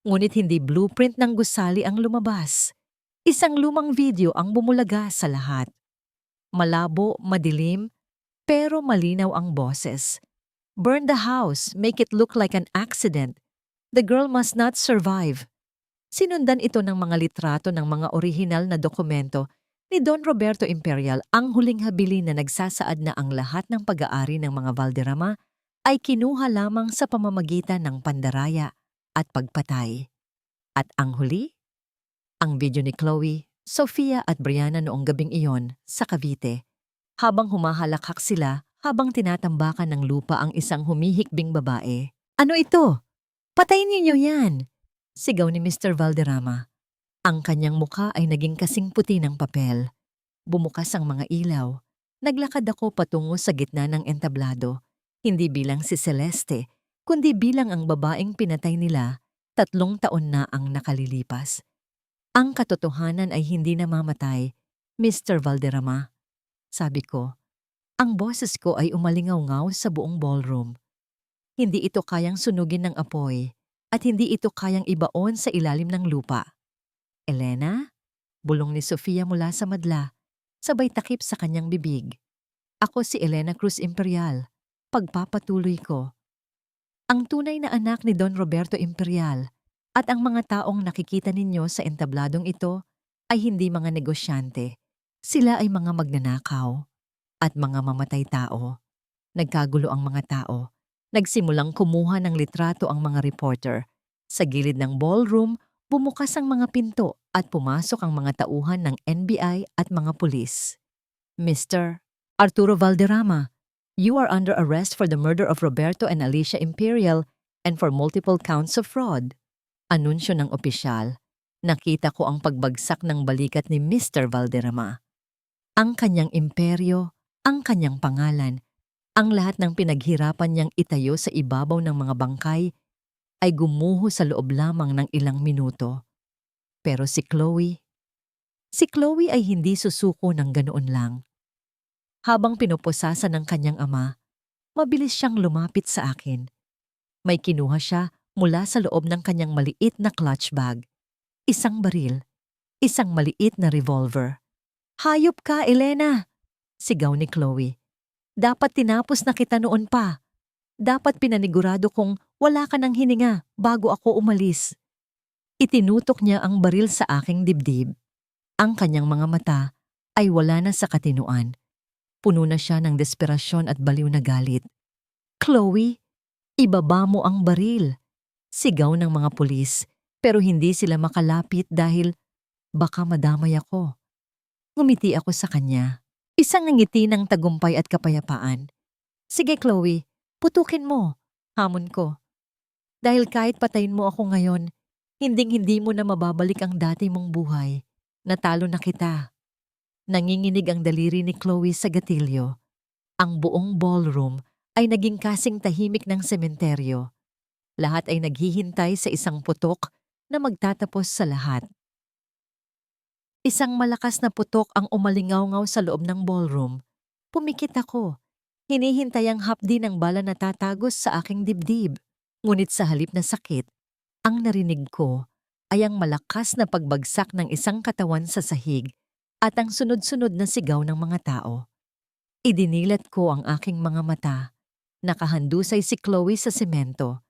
Ngunit hindi blueprint ng gusali ang lumabas. Isang lumang video ang bumulaga sa lahat. Malabo, madilim, pero malinaw ang boses. Burn the house, make it look like an accident. The girl must not survive. Sinundan ito ng mga litrato ng mga orihinal na dokumento ni Don Roberto Imperial, ang huling habilin na nagsasaad na ang lahat ng pag-aari ng mga Valderrama ay kinuha lamang sa pamamagitan ng pandaraya at pagpatay. At ang huli? Ang video ni Chloe, Sofia at Brianna noong gabing iyon sa Cavite. Habang humahalakhak sila, habang tinatambakan ng lupa ang isang humihikbing babae. Ano ito? Patayin niyo yan! Sigaw ni Mr. Valderrama. Ang kanyang mukha ay naging kasing puti ng papel. Bumukas ang mga ilaw. Naglakad ako patungo sa gitna ng entablado. Hindi bilang si Celeste, kundi bilang ang babaeng pinatay nila. 3 taon na ang nakalilipas. Ang katotohanan ay hindi namamatay, Mr. Valderrama. Sabi ko, ang boses ko ay umalingaw-ngaw sa buong ballroom. Hindi ito kayang sunugin ng apoy at hindi ito kayang ibaon sa ilalim ng lupa. Elena? Bulong ni Sofia mula sa madla, sabay takip sa kanyang bibig. Ako si Elena Cruz Imperial. Pagpapatuloy ko. Ang tunay na anak ni Don Roberto Imperial at ang mga taong nakikita ninyo sa entabladong ito ay hindi mga negosyante. Sila ay mga magnanakaw at mga mamatay tao. Nagkagulo ang mga tao. Nagsimulang kumuha ng litrato ang mga reporter. Sa gilid ng ballroom, bumukas ang mga pinto at pumasok ang mga tauhan ng NBI at mga pulis. Mr. Arturo Valderrama, you are under arrest for the murder of Roberto and Alicia Imperial and for multiple counts of fraud. Anunsyo ng opisyal. Nakita ko ang pagbagsak ng balikat ni Mr. Valderrama. Ang kanyang imperyo, ang kanyang pangalan, ang lahat ng pinaghirapan niyang itayo sa ibabaw ng mga bangkay ay gumuho sa loob lamang ng ilang minuto. Pero si Chloe ay hindi susuko ng ganoon lang. Habang pinupusasan ng kanyang ama, mabilis siyang lumapit sa akin. May kinuha siya mula sa loob ng kanyang maliit na clutch bag. Isang baril, isang maliit na revolver. "Hayop ka, Elena!" sigaw ni Chloe. "Dapat tinapos na kita noon pa. Dapat pinanigurado kong wala ka ng hininga bago ako umalis." Itinutok niya ang baril sa aking dibdib. Ang kanyang mga mata ay wala na sa katinuan. Puno na siya ng desperasyon at baliw na galit. "Chloe, ibaba mo ang baril!" sigaw ng mga pulis, pero hindi sila makalapit dahil baka madamay ako. Ngumiti ako sa kanya. Isang ngiti ng tagumpay at kapayapaan. "Sige Chloe, putukin mo," hamon ko. "Dahil kahit patayin mo ako ngayon, hinding-hindi mo na mababalik ang dati mong buhay. Natalo na kita." Nanginginig ang daliri ni Chloe sa gatilyo. Ang buong ballroom ay naging kasing tahimik ng sementeryo. Lahat ay naghihintay sa isang putok na magtatapos sa lahat. Isang malakas na putok ang umalingaw-ngaw sa loob ng ballroom. Pumikit ako. Hinihintay ang hapdi ng bala na tatagos sa aking dibdib. Ngunit sa halip na sakit, ang narinig ko ay ang malakas na pagbagsak ng isang katawan sa sahig at ang sunod-sunod na sigaw ng mga tao. Idinilat ko ang aking mga mata. Nakahandusay si Chloe sa semento.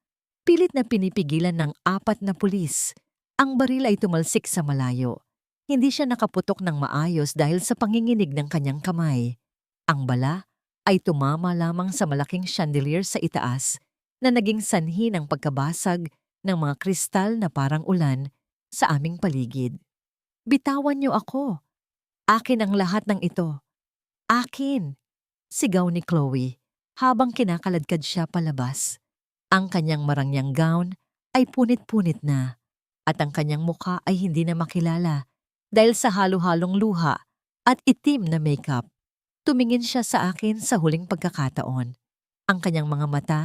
Pilit na pinipigilan ng 4 na pulis. Ang baril ay tumalsik sa malayo. Hindi siya nakaputok ng maayos dahil sa panginginig ng kanyang kamay. Ang bala ay tumama lamang sa malaking chandelier sa itaas na naging sanhi ng pagkabasag ng mga kristal na parang ulan sa aming paligid. "Bitawan niyo ako! Akin ang lahat ng ito! Akin!" sigaw ni Chloe habang kinakaladkad siya palabas. Ang kanyang marangyang gown ay punit-punit na at ang kanyang mukha ay hindi na makilala dahil sa halo-halong luha at itim na makeup. Tumingin siya sa akin sa huling pagkakataon. Ang kanyang mga mata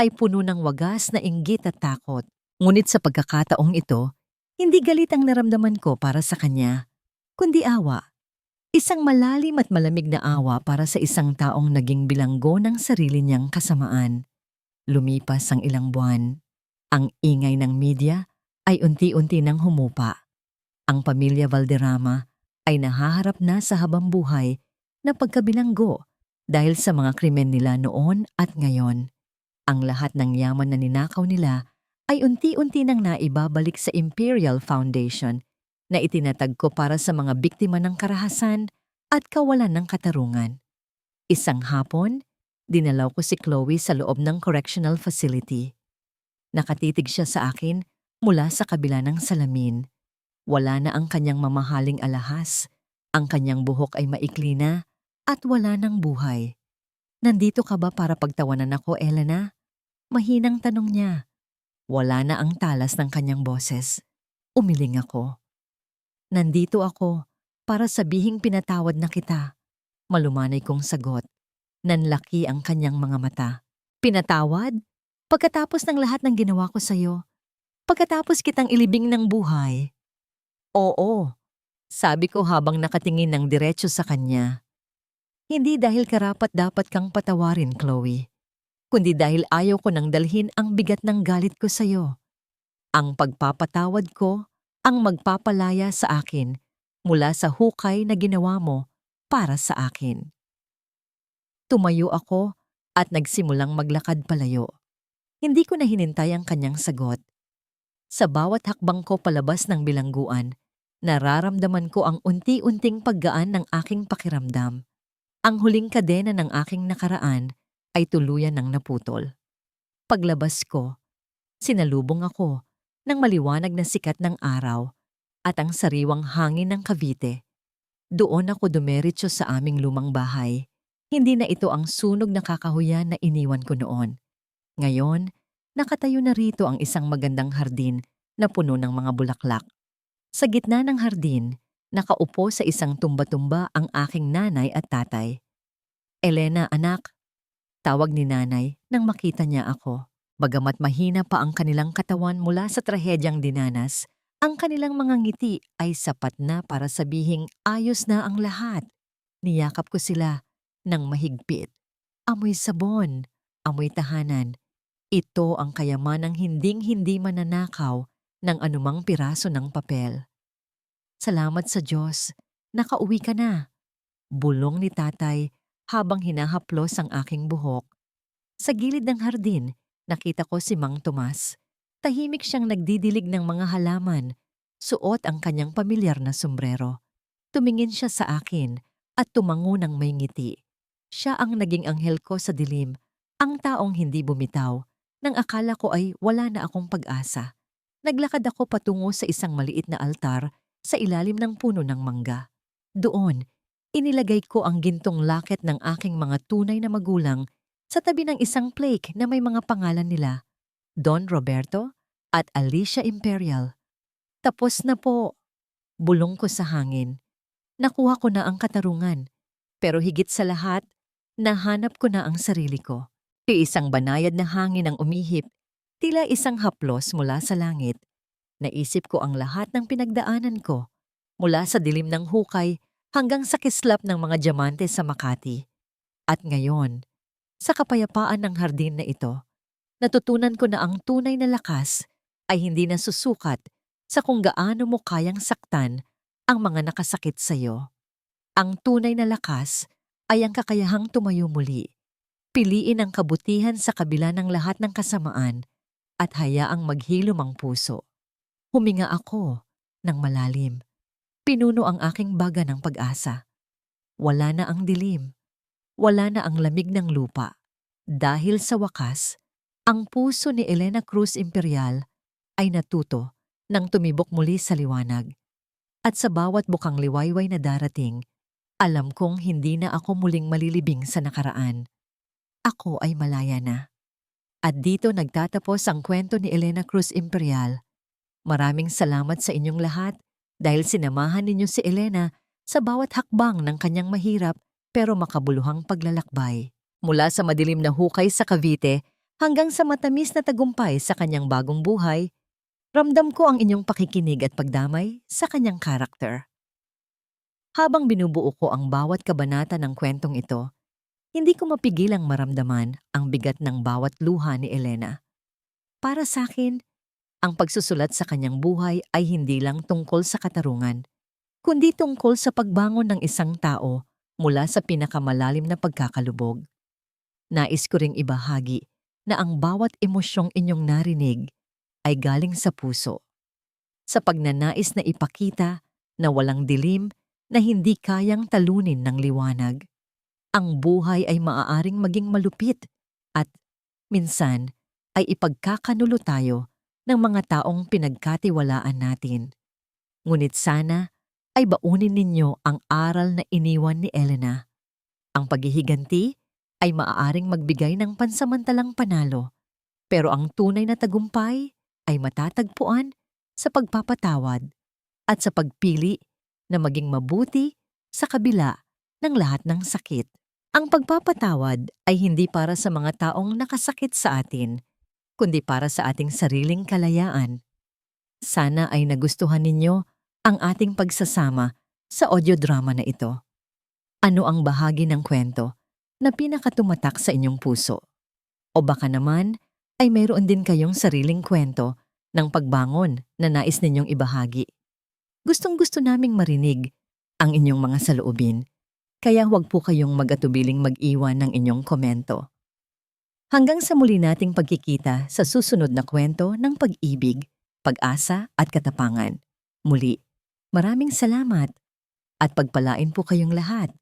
ay puno ng wagas na inggit at takot. Ngunit sa pagkakataong ito, hindi galit ang naramdaman ko para sa kanya, kundi awa. Isang malalim at malamig na awa para sa isang taong naging bilanggo ng sarili niyang kasamaan. Lumipas ang ilang buwan. Ang ingay ng media ay unti-unti nang humupa. Ang pamilya Valderrama ay nahaharap na sa habambuhay na pagkabilanggo dahil sa mga krimen nila noon at ngayon. Ang lahat ng yaman na ninakaw nila ay unti-unti nang naibabalik sa Imperial Foundation na itinatag ko para sa mga biktima ng karahasan at kawalan ng katarungan. Isang hapon, dinalaw ko si Chloe sa loob ng correctional facility. Nakatitig siya sa akin mula sa kabila ng salamin. Wala na ang kanyang mamahaling alahas, ang kanyang buhok ay maikli na at wala ng buhay. "Nandito ka ba para pagtawanan ako, Elena?" Mahinang tanong niya. Wala na ang talas ng kanyang boses. Umiling ako. "Nandito ako para sabihing pinatawad na kita." Malumanay kong sagot. Nanlaki ang kanyang mga mata. "Pinatawad? Pagkatapos ng lahat ng ginawa ko sa'yo? Pagkatapos kitang ilibing ng buhay?" "Oo," sabi ko habang nakatingin ng diretso sa kanya. "Hindi dahil karapat-dapat kang patawarin, Chloe, kundi dahil ayaw ko nang dalhin ang bigat ng galit ko sa'yo. Ang pagpapatawad ko ang magpapalaya sa akin mula sa hukay na ginawa mo para sa akin." Tumayo ako at nagsimulang maglakad palayo. Hindi ko na hinintay ang kanyang sagot. Sa bawat hakbang ko palabas ng bilangguan, nararamdaman ko ang unti-unting paggaan ng aking pakiramdam. Ang huling kadena ng aking nakaraan ay tuluyan ng naputol. Paglabas ko, sinalubong ako ng maliwanag na sikat ng araw at ang sariwang hangin ng Cavite. Doon ako dumiretso sa aming lumang bahay. Hindi na ito ang sunog na kakahuyan na iniwan ko noon. Ngayon, nakatayo na rito ang isang magandang hardin na puno ng mga bulaklak. Sa gitna ng hardin, nakaupo sa isang tumba-tumba ang aking nanay at tatay. "Elena, anak," tawag ni nanay nang makita niya ako. Bagamat mahina pa ang kanilang katawan mula sa trahedyang dinanas, ang kanilang mga ngiti ay sapat na para sabihing ayos na ang lahat. Niyakap ko sila ng mahigpit. Amoy sabon, amoy tahanan. Ito ang kayamanang hinding-hindi mananakaw ng anumang piraso ng papel. "Salamat sa Diyos, nakauwi ka na," bulong ni tatay habang hinahaplos ang aking buhok. Sa gilid ng hardin, nakita ko si Mang Tomas. Tahimik siyang nagdidilig ng mga halaman. Suot ang kanyang pamilyar na sombrero. Tumingin siya sa akin at tumango ng may ngiti. Siya ang naging anghel ko sa dilim, ang taong hindi bumitaw, nang akala ko ay wala na akong pag-asa. Naglakad ako patungo sa isang maliit na altar sa ilalim ng puno ng mangga. Doon, inilagay ko ang gintong laket ng aking mga tunay na magulang sa tabi ng isang plaque na may mga pangalan nila, Don Roberto at Alicia Imperial. "Tapos na po," bulong ko sa hangin. Nakuha ko na ang katarungan, pero higit sa lahat, nahanap ko na ang sarili ko. Isang banayad na hangin ang umihip, tila isang haplos mula sa langit. Naisip ko ang lahat ng pinagdaanan ko, mula sa dilim ng hukay hanggang sa kislap ng mga diamante sa Makati. At ngayon, sa kapayapaan ng hardin na ito, natutunan ko na ang tunay na lakas ay hindi nasusukat sa kung gaano mo kayang saktan ang mga nakasakit sa iyo. Ang tunay na lakas ay ang kakayahang tumayo muli, piliin ang kabutihan sa kabila ng lahat ng kasamaan at hayaang maghilom ang puso. Huminga ako ng malalim. Pinuno ang aking baga ng pag-asa. Wala na ang dilim. Wala na ang lamig ng lupa. Dahil sa wakas, ang puso ni Elena Cruz Imperial ay natuto nang tumibok muli sa liwanag. At sa bawat bukang liwayway na darating, alam kong hindi na ako muling malilibing sa nakaraan. Ako ay malaya na. At dito nagtatapos ang kwento ni Elena Cruz Imperial. Maraming salamat sa inyong lahat dahil sinamahan ninyo si Elena sa bawat hakbang ng kanyang mahirap pero makabuluhang paglalakbay. Mula sa madilim na hukay sa Cavite hanggang sa matamis na tagumpay sa kanyang bagong buhay, ramdam ko ang inyong pakikinig at pagdamay sa kanyang karakter. Habang binubuo ko ang bawat kabanata ng kwentong ito, hindi ko mapigilang maramdaman ang bigat ng bawat luha ni Elena. Para sa akin, ang pagsusulat sa kanyang buhay ay hindi lang tungkol sa katarungan, kundi tungkol sa pagbangon ng isang tao mula sa pinakamalalim na pagkakalubog. Nais ko ring ibahagi na ang bawat emosyong inyong narinig ay galing sa puso, sa pagnanais na ipakita na walang dilim na hindi kayang talunin ng liwanag. Ang buhay ay maaaring maging malupit at minsan ay ipagkakanulo tayo ng mga taong pinagkatiwalaan natin. Ngunit sana ay baunin ninyo ang aral na iniwan ni Elena. Ang paghihiganti ay maaaring magbigay ng pansamantalang panalo, pero ang tunay na tagumpay ay matatagpuan sa pagpapatawad at sa pagpili na maging mabuti sa kabila ng lahat ng sakit. Ang pagpapatawad ay hindi para sa mga taong nakasakit sa atin, kundi para sa ating sariling kalayaan. Sana ay nagustuhan ninyo ang ating pagsasama sa audio drama na ito. Ano ang bahagi ng kwento na pinakatumatak sa inyong puso? O baka naman ay mayroon din kayong sariling kwento ng pagbangon na nais ninyong ibahagi. Gustong-gusto naming marinig ang inyong mga saloobin, kaya huwag po kayong mag-atubiling mag-iwan ng inyong komento. Hanggang sa muli nating pagkikita sa susunod na kwento ng pag-ibig, pag-asa at katapangan. Muli, maraming salamat at pagpalain po kayong lahat.